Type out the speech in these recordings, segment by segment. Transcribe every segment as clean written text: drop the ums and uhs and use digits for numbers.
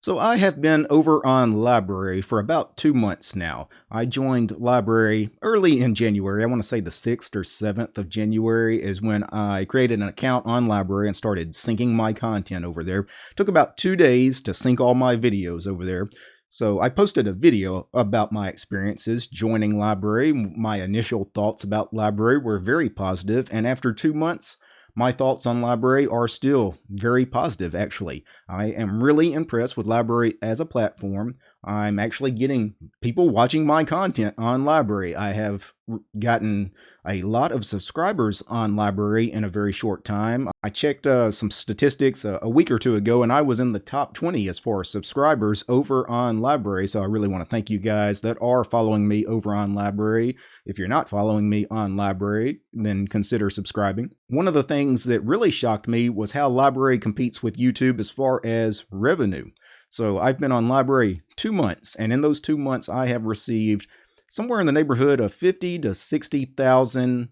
So I have been over on LBRY for about 2 months now. I joined LBRY early in January. I want to say the 6th or 7th of January is when I created an account on LBRY and started syncing my content over there. Took about 2 days to sync all my videos over there. So I posted a video about my experiences joining LBRY. My initial thoughts about LBRY were very positive, and after 2 months, my thoughts on LBRY are still very positive, actually. I am really impressed with LBRY as a platform. I'm actually getting people watching my content on LBRY. I have gotten a lot of subscribers on LBRY in a very short time. I checked some statistics a week or two ago, and I was in the top 20 as far as subscribers over on LBRY. So I really want to thank you guys that are following me over on LBRY. If you're not following me on LBRY, then consider subscribing. One of the things that really shocked me was how LBRY competes with YouTube as far as revenue. So I've been on LBRY 2 months, and in those 2 months, I have received somewhere in the neighborhood of 50 to 60,000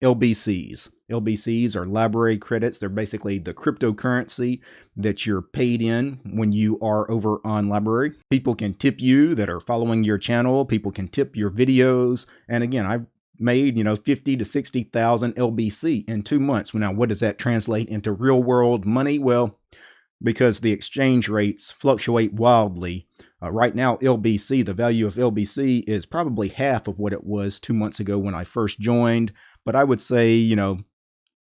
LBCs. LBCs are LBRY credits. They're basically the cryptocurrency that you're paid in when you are over on LBRY. People can tip you that are following your channel. People can tip your videos. And again, I've made, 50 to 60,000 LBC in 2 months. Now, what does that translate into real world money? Well, because the exchange rates fluctuate wildly. Right now, LBC, the value of LBC is probably half of what it was 2 months ago when I first joined. But I would say,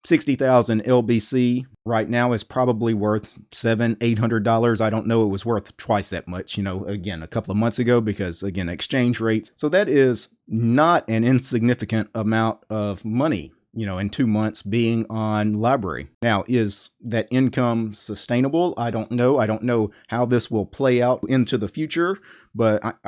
60,000 LBC right now is probably worth $700-800. I don't know it was worth twice that much, again, a couple of months ago, because again, exchange rates. So that is not an insignificant amount of money, in 2 months being on LBRY. Now, is that income sustainable? I don't know. I don't know how this will play out into the future, but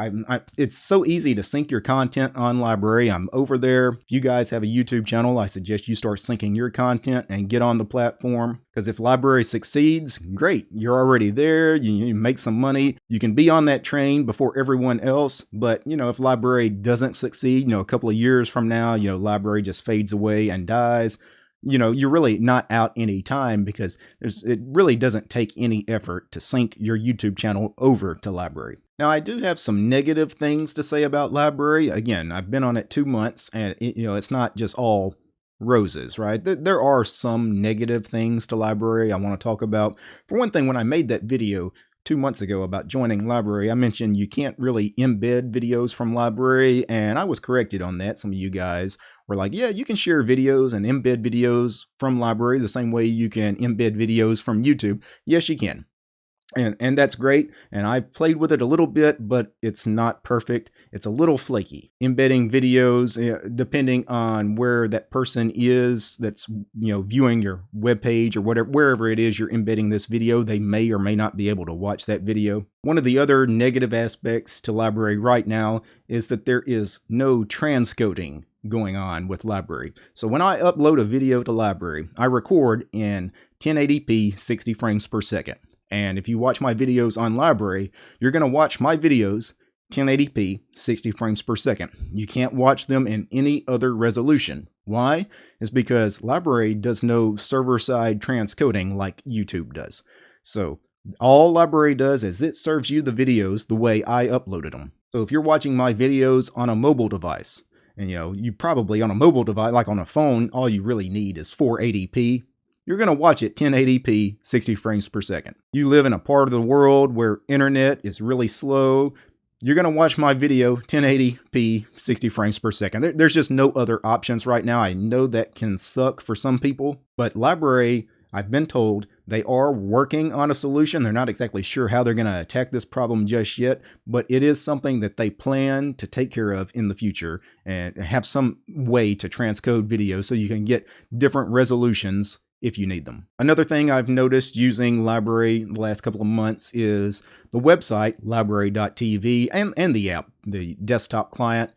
it's so easy to sync your content on LBRY. I'm over there. If you guys have a YouTube channel, I suggest you start syncing your content and get on the platform. Because if LBRY succeeds, great. You're already there. You make some money. You can be on that train before everyone else. But, if LBRY doesn't succeed, a couple of years from now, LBRY just fades away and dies, you're really not out any time, because it really doesn't take any effort to sync your YouTube channel over to LBRY. Now, I do have some negative things to say about LBRY. Again, I've been on it 2 months, and it's not just all roses, right? There are some negative things to LBRY I want to talk about. For one thing, when I made that video 2 months ago about joining LBRY, I mentioned you can't really embed videos from LBRY, and I was corrected on that. Some of you guys were like, yeah, you can share videos and embed videos from LBRY the same way you can embed videos from YouTube. Yes, you can. And that's great. And I've played with it a little bit, but it's not perfect. It's a little flaky. Embedding videos, depending on where that person is that's, viewing your web page or whatever, wherever it is you're embedding this video, they may or may not be able to watch that video. One of the other negative aspects to LBRY right now is that there is no transcoding going on with LBRY. So when I upload a video to LBRY, I record in 1080p 60 frames per second. And if you watch my videos on LBRY, you're going to watch my videos 1080p 60 frames per second. You can't watch them in any other resolution. Why? It's because LBRY does no server-side transcoding like YouTube does. So all LBRY does is it serves you the videos the way I uploaded them. So if you're watching my videos on a mobile device, and you probably on a mobile device, like on a phone, all you really need is 480p. You're going to watch it 1080p 60 frames per second. You live in a part of the world where internet is really slow, you're going to watch my video 1080p 60 frames per second. There's just no other options right now. I know that can suck for some people, but LBRY, I've been told they are working on a solution. They're not exactly sure how they're going to attack this problem just yet, but it is something that they plan to take care of in the future and have some way to transcode videos so you can get different resolutions if you need them. Another thing I've noticed using LBRY the last couple of months is the website, LBRY.tv, and the app, the desktop client.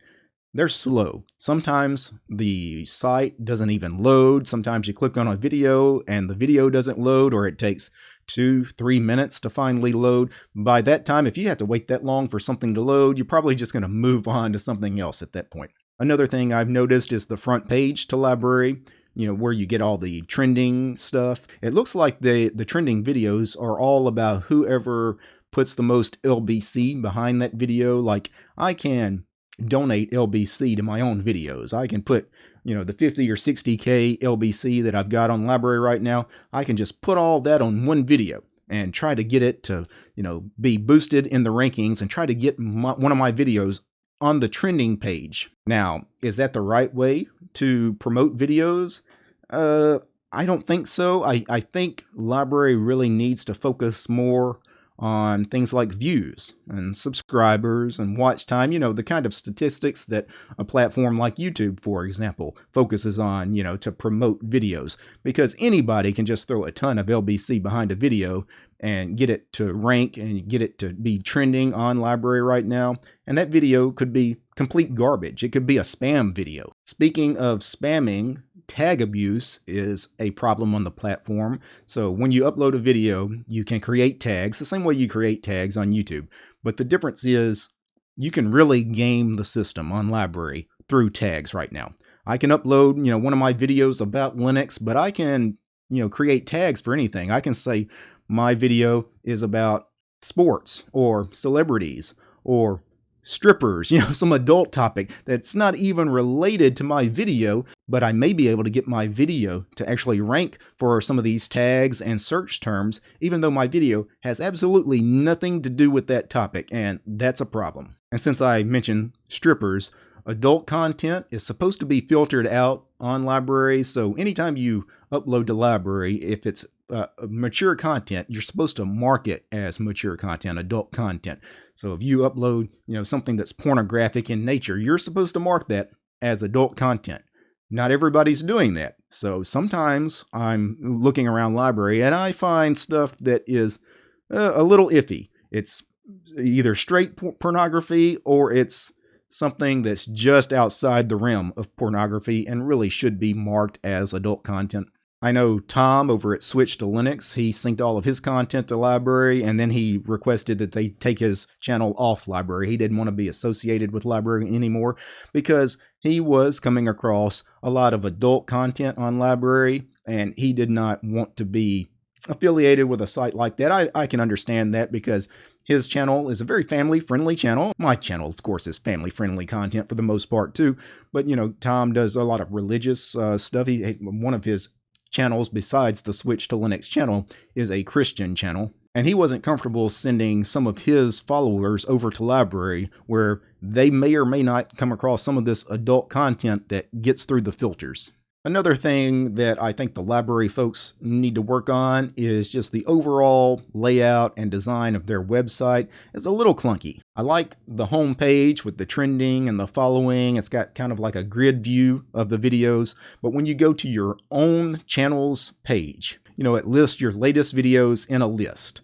They're slow. Sometimes the site doesn't even load. Sometimes you click on a video and the video doesn't load, or it takes 2-3 minutes to finally load. By that time, if you have to wait that long for something to load, you're probably just going to move on to something else at that point. Another thing I've noticed is the front page to LBRY. Where you get all the trending stuff. It looks like the trending videos are all about whoever puts the most LBC behind that video. Like, I can donate LBC to my own videos. I can put, the 50 or 60K LBC that I've got on LBRY right now. I can just put all that on one video and try to get it to, be boosted in the rankings and try to get one of my videos on the trending page. Now, is that the right way to promote videos? I don't think so. I think LBRY really needs to focus more on things like views and subscribers and watch time, the kind of statistics that a platform like YouTube, for example, focuses on, to promote videos, because anybody can just throw a ton of LBC behind a video and get it to rank and get it to be trending on LBRY right now. And that video could be complete garbage. It could be a spam video. Speaking of spamming, tag abuse is a problem on the platform. So when you upload a video, you can create tags the same way you create tags on YouTube. But the difference is you can really game the system on LBRY through tags right now. I can upload, one of my videos about Linux, but I can, create tags for anything. I can say my video is about sports or celebrities or strippers, some adult topic that's not even related to my video, but I may be able to get my video to actually rank for some of these tags and search terms, even though my video has absolutely nothing to do with that topic, and that's a problem. And since I mentioned strippers, adult content is supposed to be filtered out on LBRY, so anytime you upload to LBRY, if it's mature content, you're supposed to mark it as mature content, adult content. So if you upload, something that's pornographic in nature, you're supposed to mark that as adult content. Not everybody's doing that. So sometimes I'm looking around LBRY and I find stuff that is a little iffy. It's either straight pornography or it's something that's just outside the realm of pornography and really should be marked as adult content. I know Tom over at Switch to Linux, he synced all of his content to LBRY, and then he requested that they take his channel off LBRY. He didn't want to be associated with LBRY anymore because he was coming across a lot of adult content on LBRY, and he did not want to be affiliated with a site like that. I can understand that because his channel is a very family-friendly channel. My channel, of course, is family-friendly content for the most part too, but Tom does a lot of religious stuff. One of his channels besides the Switch to Linux channel is a Christian channel, and he wasn't comfortable sending some of his followers over to LBRY where they may or may not come across some of this adult content that gets through the filters. Another thing that I think the LBRY folks need to work on is just the overall layout and design of their website is a little clunky. I like the home page with the trending and the following. It's got kind of like a grid view of the videos, but when you go to your own channel's page, it lists your latest videos in a list,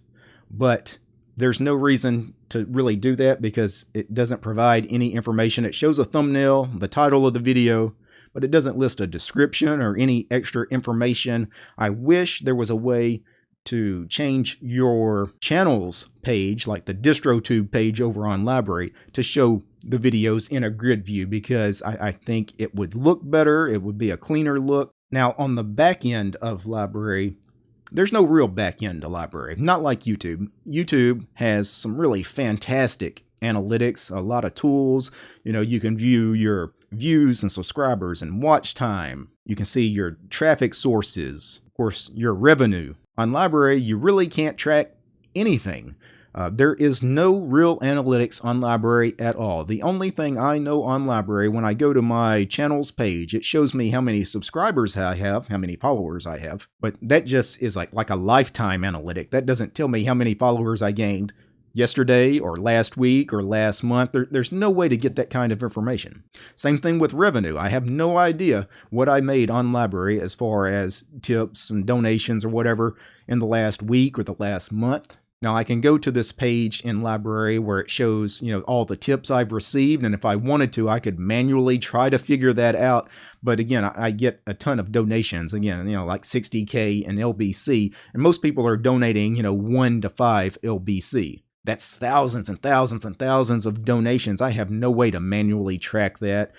but there's no reason to really do that because it doesn't provide any information. It shows a thumbnail, the title of the video, but it doesn't list a description or any extra information. I wish there was a way to change your channel's page, like the DistroTube page over on LBRY, to show the videos in a grid view, because I think it would look better. It would be a cleaner look. Now, on the back end of LBRY, there's no real back end to LBRY, not like YouTube. YouTube has some really fantastic analytics, a lot of tools. You can view your views and subscribers and watch time. You can see your traffic sources, of course, your revenue. On LBRY, you really can't track anything. There is no real analytics on LBRY at all. The only thing I know on LBRY, when I go to my channel's page, it shows me how many subscribers I have, how many followers I have, but that just is like a lifetime analytic. That doesn't tell me how many followers I gained yesterday or last week or last month. There's no way to get that kind of information. Same thing with revenue. I have no idea what I made on LBRY as far as tips and donations or whatever in the last week or the last month. Now I can go to this page in LBRY where it shows, all the tips I've received, and if I wanted to, I could manually try to figure that out. But again, I get a ton of donations, again, like 60K and LBC, and most people are donating, 1 to 5 LBC. That's thousands and thousands and thousands of donations. I have no way to manually track that.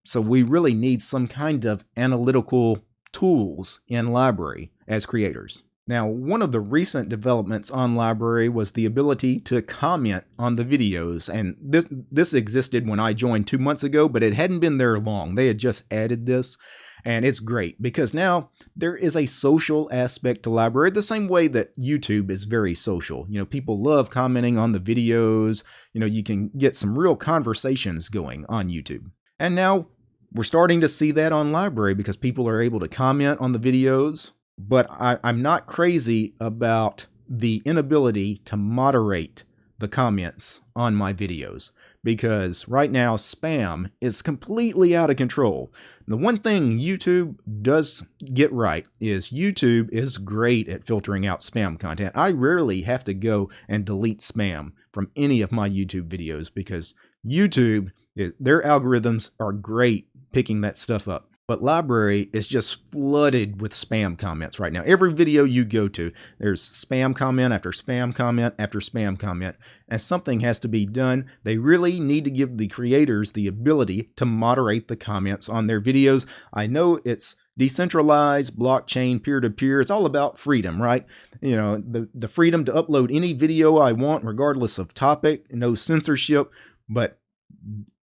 So we really need some kind of analytical tools in LBRY as creators. Now, one of the recent developments on LBRY was the ability to comment on the videos, and this existed when I joined 2 months ago, but it hadn't been there long. They had just added this, and it's great because now there is a social aspect to LBRY the same way that YouTube is very social. People love commenting on the videos. You can get some real conversations going on YouTube. And now we're starting to see that on LBRY because people are able to comment on the videos. But I'm not crazy about the inability to moderate the comments on my videos, because right now spam is completely out of control. The one thing YouTube does get right is YouTube is great at filtering out spam content. I rarely have to go and delete spam from any of my YouTube videos because YouTube, their algorithms are great picking that stuff up. But LBRY is just flooded with spam comments right now. Every video you go to, there's spam comment after spam comment after spam comment, and something has to be done. They really need to give the creators the ability to moderate the comments on their videos. I know it's decentralized, blockchain, peer-to-peer. It's all about freedom, right? The freedom to upload any video I want, regardless of topic, no censorship, but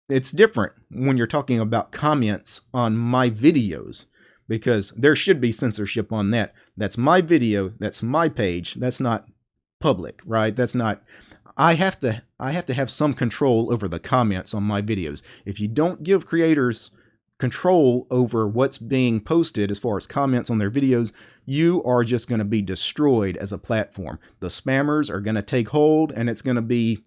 it's different when you're talking about comments on my videos, because there should be censorship on that. That's my video. That's my page. That's not public, right? That's not. I have to have some control over the comments on my videos. If you don't give creators control over what's being posted as far as comments on their videos, you are just going to be destroyed as a platform. The spammers are going to take hold, and it's going to be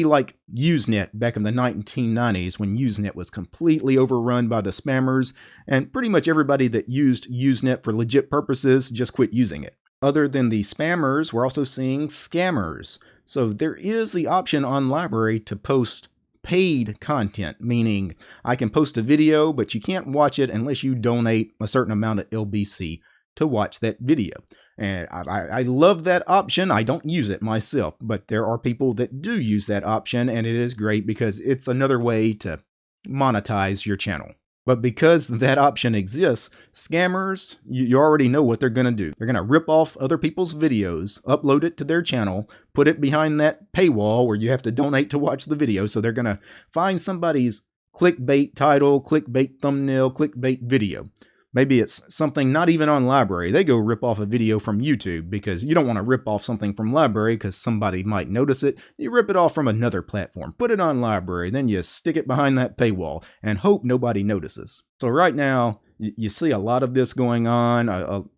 like Usenet back in the 1990s, when Usenet was completely overrun by the spammers, and pretty much everybody that used Usenet for legit purposes just quit using it. Other than the spammers, we're also seeing scammers. So there is the option on LBRY to post paid content, meaning I can post a video, but you can't watch it unless you donate a certain amount of LBC to watch that video. And I love that option. I don't use it myself, but there are people that do use that option, and it is great because it's another way to monetize your channel. But because that option exists, scammers, you already know what they're going to do. They're going to rip off other people's videos, upload it to their channel, put it behind that paywall where you have to donate to watch the video. So they're going to find somebody's clickbait title, clickbait thumbnail, clickbait video. Maybe it's something not even on LBRY. They go rip off a video from YouTube because you don't want to rip off something from LBRY because somebody might notice it. You rip it off from another platform, put it on LBRY, then you stick it behind that paywall and hope nobody notices. So right now, you see a lot of this going on,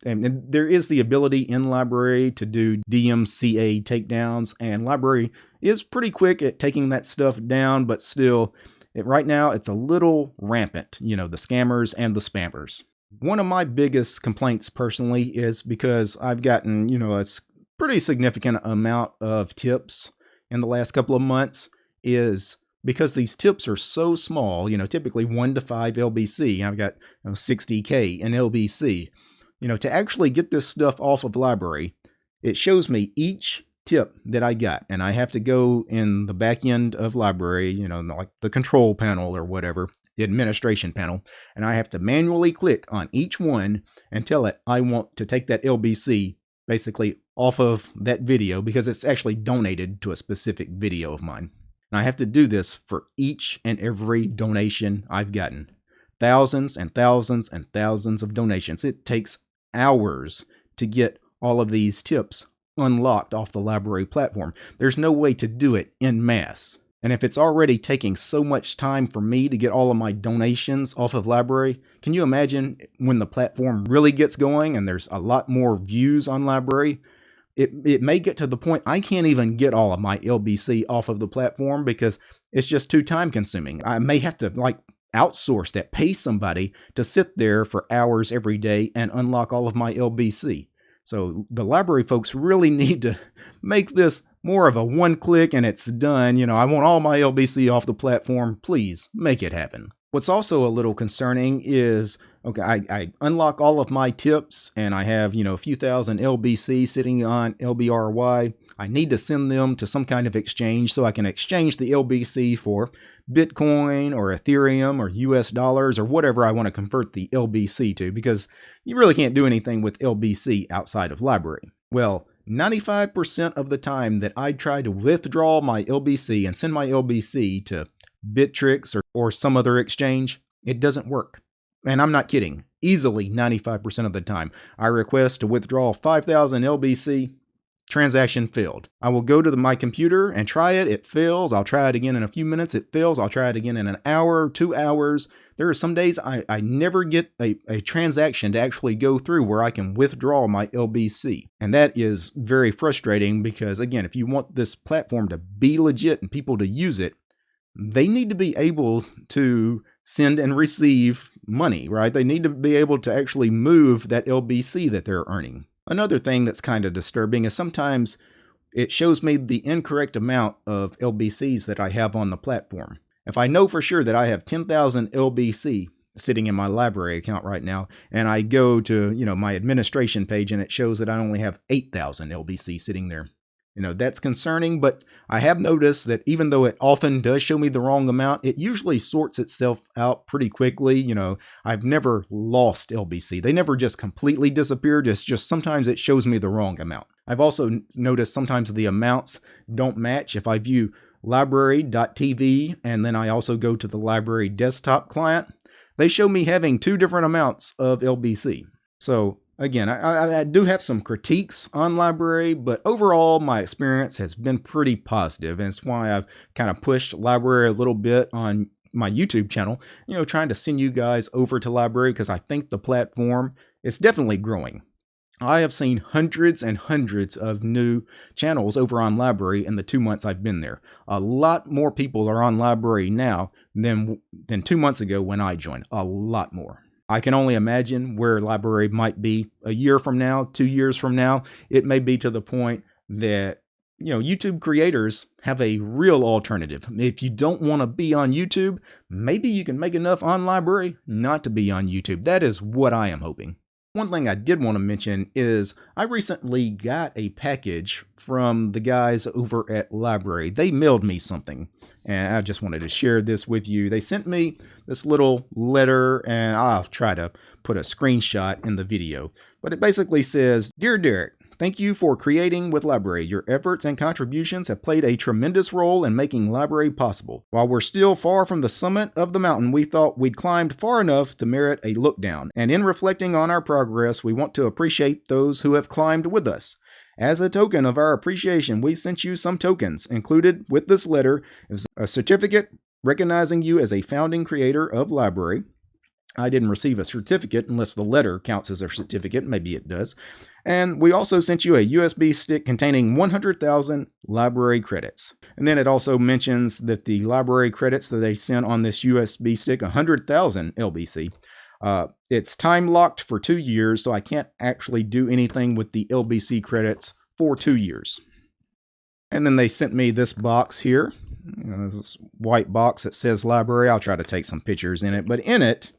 and there is the ability in LBRY to do DMCA takedowns, and LBRY is pretty quick at taking that stuff down, but still, right now it's a little rampant, the scammers and the spammers. One of my biggest complaints personally is because I've gotten, a pretty significant amount of tips in the last couple of months, is because these tips are so small, typically 1 to 5 LBC. I've got 60K in LBC. To actually get this stuff off of LBRY, it shows me each tip that I got, and I have to go in the back end of LBRY, like the control panel or whatever, the administration panel, and I have to manually click on each one and tell it I want to take that LBC basically off of that video because it's actually donated to a specific video of mine. And I have to do this for each and every donation I've gotten. Thousands and thousands and thousands of donations. It takes hours to get all of these tips unlocked off the LBRY platform. There's no way to do it en masse. And if it's already taking so much time for me to get all of my donations off of LBRY, can you imagine when the platform really gets going and there's a lot more views on LBRY? It may get to the point I can't even get all of my LBC off of the platform because it's just too time consuming. I may have to outsource that, pay somebody to sit there for hours every day and unlock all of my LBC. So the LBRY folks really need to make this more of a one click and it's done. I want all my LBC off the platform. Please make it happen. What's also a little concerning is Okay, I unlock all of my tips and I have, a few thousand LBC sitting on LBRY. I need to send them to some kind of exchange so I can exchange the LBC for Bitcoin or Ethereum or US dollars or whatever I want to convert the LBC to, because you really can't do anything with LBC outside of LBRY. Well, 95% of the time that I try to withdraw my LBC and send my LBC to Bittrex or some other exchange, it doesn't work. And I'm not kidding. Easily 95% of the time. I request to withdraw 5,000 LBC. Transaction failed. I will go to my computer and try it. It fails. I'll try it again in a few minutes. It fails. I'll try it again in an hour, 2 hours. There are some days I never get a transaction to actually go through where I can withdraw my LBC. And that is very frustrating because, again, if you want this platform to be legit and people to use it, they need to be able to send and receive money, right? They need to be able to actually move that LBC that they're earning. Another thing that's kind of disturbing is sometimes it shows me the incorrect amount of LBCs that I have on the platform. If I know for sure that I have 10,000 LBC sitting in my LBRY account right now, and I go to, my administration page and it shows that I only have 8,000 LBC sitting there. That's concerning, but I have noticed that even though it often does show me the wrong amount, it usually sorts itself out pretty quickly. I've never lost LBC. They never just completely disappeared. It's just sometimes it shows me the wrong amount. I've also noticed sometimes the amounts don't match. If I view LBRY.tv and then I also go to the LBRY desktop client, they show me having 2 different amounts of LBC. So again, I do have some critiques on LBRY, but overall my experience has been pretty positive, and it's why I've kind of pushed LBRY a little bit on my YouTube channel, trying to send you guys over to LBRY because I think the platform is definitely growing. I have seen hundreds and hundreds of new channels over on LBRY in the 2 months I've been there. A lot more people are on LBRY now than 2 months ago when I joined. A lot more. I can only imagine where LBRY might be a year from now, 2 years from now. It may be to the point that, YouTube creators have a real alternative. If you don't want to be on YouTube, maybe you can make enough on LBRY not to be on YouTube. That is what I am hoping. One thing I did want to mention is I recently got a package from the guys over at LBRY. They mailed me something, and I just wanted to share this with you. They sent me this little letter, and I'll try to put a screenshot in the video. But it basically says, "Dear Derek, thank you for creating with LBRY. Your efforts and contributions have played a tremendous role in making LBRY possible. While we're still far from the summit of the mountain, we thought we'd climbed far enough to merit a look down. And in reflecting on our progress, we want to appreciate those who have climbed with us. As a token of our appreciation, we sent you some tokens. Included with this letter is a certificate recognizing you as a founding creator of LBRY. I didn't receive a certificate unless the letter counts as a certificate. Maybe it does. And we also sent you a USB stick containing 100,000 LBRY credits." And then it also mentions that the LBRY credits that they sent on this USB stick, 100,000 LBC, it's time locked for 2 years, so I can't actually do anything with the LBC credits for 2 years. And then they sent me this box here, this white box that says LBRY. I'll try to take some pictures in it, but in it,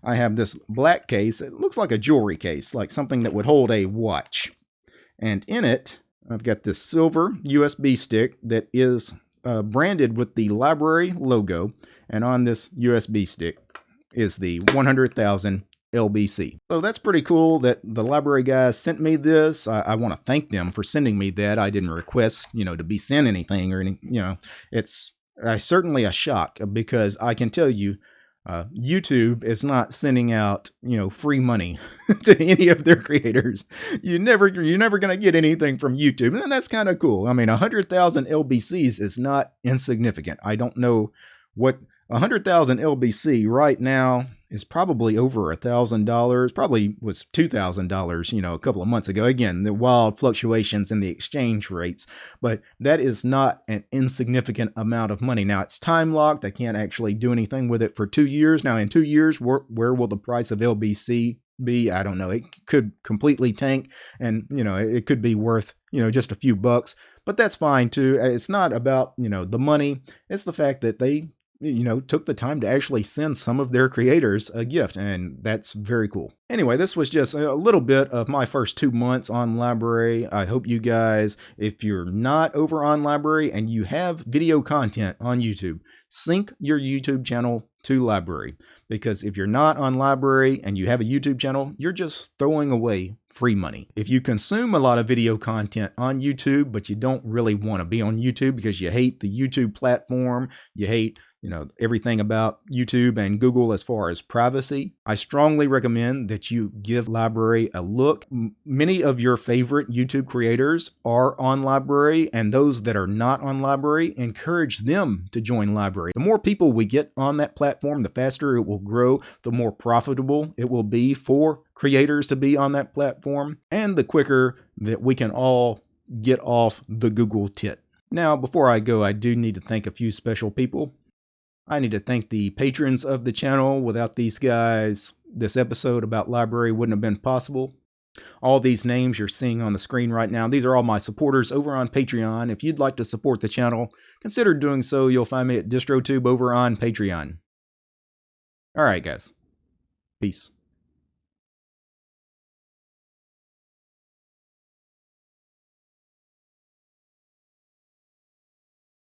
I have this black case. It looks like a jewelry case, like something that would hold a watch. And in it, I've got this silver USB stick that is branded with the LBRY logo. And on this USB stick is the 100,000 LBC. So that's pretty cool that the LBRY guys sent me this. I want to thank them for sending me that. I didn't request, to be sent anything or any, it's certainly a shock because I can tell you, YouTube is not sending out, free money to any of their creators. You're never going to get anything from YouTube. And that's kind of cool. I mean, 100,000 LBCs is not insignificant. I don't know what 100,000 LBC right now is probably over $1,000, probably was $2,000, a couple of months ago. Again, the wild fluctuations in the exchange rates, but that is not an insignificant amount of money. Now it's time locked. I can't actually do anything with it for 2 years. Now in 2 years, where will the price of LBC be? I don't know. It could completely tank and, it could be worth, just a few bucks, but that's fine too. It's not about, the money. It's the fact that they took the time to actually send some of their creators a gift, and that's very cool. Anyway, this was just a little bit of my first 2 months on LBRY. I hope you guys, if you're not over on LBRY and you have video content on YouTube, sync your YouTube channel to LBRY, because if you're not on LBRY and you have a YouTube channel, you're just throwing away free money. If you consume a lot of video content on YouTube, but you don't really want to be on YouTube because you hate the YouTube platform, you hate everything about YouTube and Google as far as privacy, I strongly recommend that you give LBRY a look. Many of your favorite YouTube creators are on LBRY, and those that are not on LBRY, encourage them to join LBRY. The more people we get on that platform, the faster it will grow, the more profitable it will be for creators to be on that platform, and the quicker that we can all get off the Google tit. Now, before I go, I do need to thank a few special people. I need to thank the patrons of the channel. Without these guys, this episode about LBRY wouldn't have been possible. All these names you're seeing on the screen right now, these are all my supporters over on Patreon. If you'd like to support the channel, consider doing so. You'll find me at DistroTube over on Patreon. All right, guys. Peace.